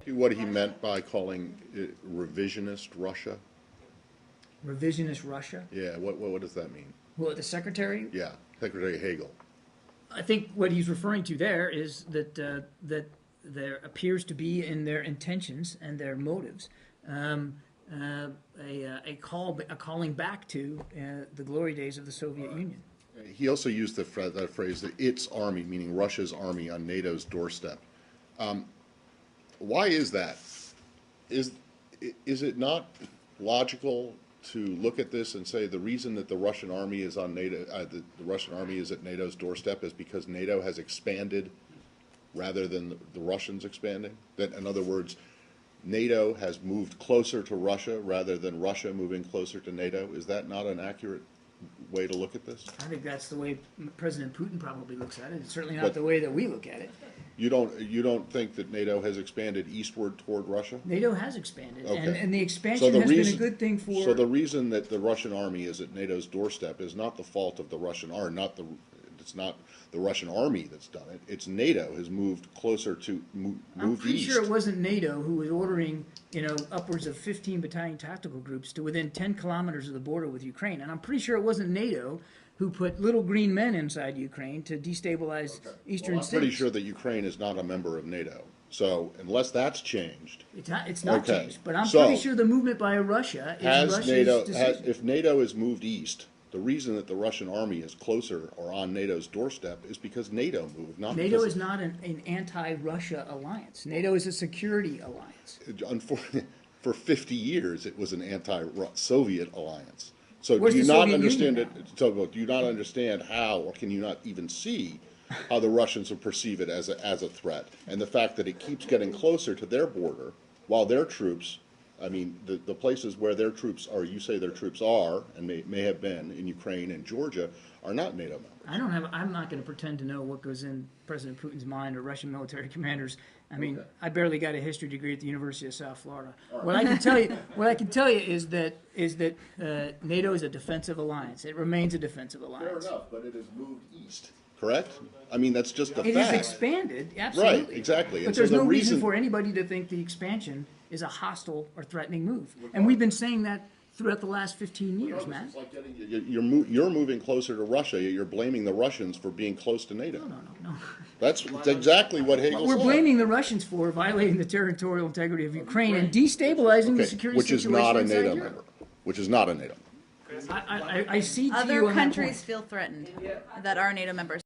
What he meant by calling it revisionist Russia? Revisionist Russia? Yeah, what does that mean? Well, the secretary? Yeah, Secretary Hagel. I think what he's referring to there is that that there appears to be in their intentions and their motives a calling back to the glory days of the Soviet Union. He also used that phrase, that its army, meaning Russia's army, on NATO's doorstep. Why is that? Is it not logical to look at this and say the reason that the Russian army is on NATO, the Russian army is at NATO's doorstep is because NATO has expanded rather than the Russians expanding? That, in other words, NATO has moved closer to Russia rather than Russia moving closer to NATO? Is that not an accurate way to look at this? I think that's the way President Putin probably looks at it. It's certainly not the way that we look at it. You don't think that NATO has expanded eastward toward Russia? NATO has expanded, Okay. and the expansion has been a good thing for... So the reason that the Russian army is at NATO's doorstep is not the fault of the Russian army, it's not the Russian army that's done it. It's NATO has moved closer to, moved I'm pretty east. sure it wasn't NATO who was ordering, upwards of 15 battalion tactical groups to within 10 kilometers of the border with Ukraine. And I'm pretty sure it wasn't NATO who put little green men inside Ukraine to destabilize eastern states. I'm pretty sure that Ukraine is not a member of NATO. So unless that's changed, it's not okay. changed. But I'm So, pretty sure the movement by Russia is Russia's decision. If NATO has moved east, the reason that the Russian army is closer or on NATO's doorstep is because NATO moved, not NATO because is not an anti-Russia alliance. NATO is a security alliance. Unfortunately, for 50 years, it was an anti-Soviet alliance. So Where's do you the not Soviet understand Union it? So do you not understand how, or can you not even see how the Russians will perceive it as a threat? And the fact that it keeps getting closer to their border, while their troops, I mean, the places where their troops are, you say their troops are, and may have been in Ukraine and Georgia, are not NATO members. I'm not going to pretend to know what goes in President Putin's mind or Russian military commanders. I mean, I barely got a history degree at the University of South Florida. Right. What I can tell you is that NATO is a defensive alliance. It remains a defensive alliance. Fair enough, but it has moved east. Correct? I mean, that's just a fact. It has expanded, absolutely. Right, exactly. But there's no reason for anybody to think the expansion is a hostile or threatening move. And we've been saying that throughout the last 15 years, man. It's like you're moving closer to Russia, yet you're blaming the Russians for being close to NATO. No. That's exactly what Hagel said. We're blaming the Russians for violating the territorial integrity of Ukraine and destabilizing the security situation not a inside NATO Europe. member. Which is not a NATO member. I see to you Other on that countries point. feel threatened that are NATO members.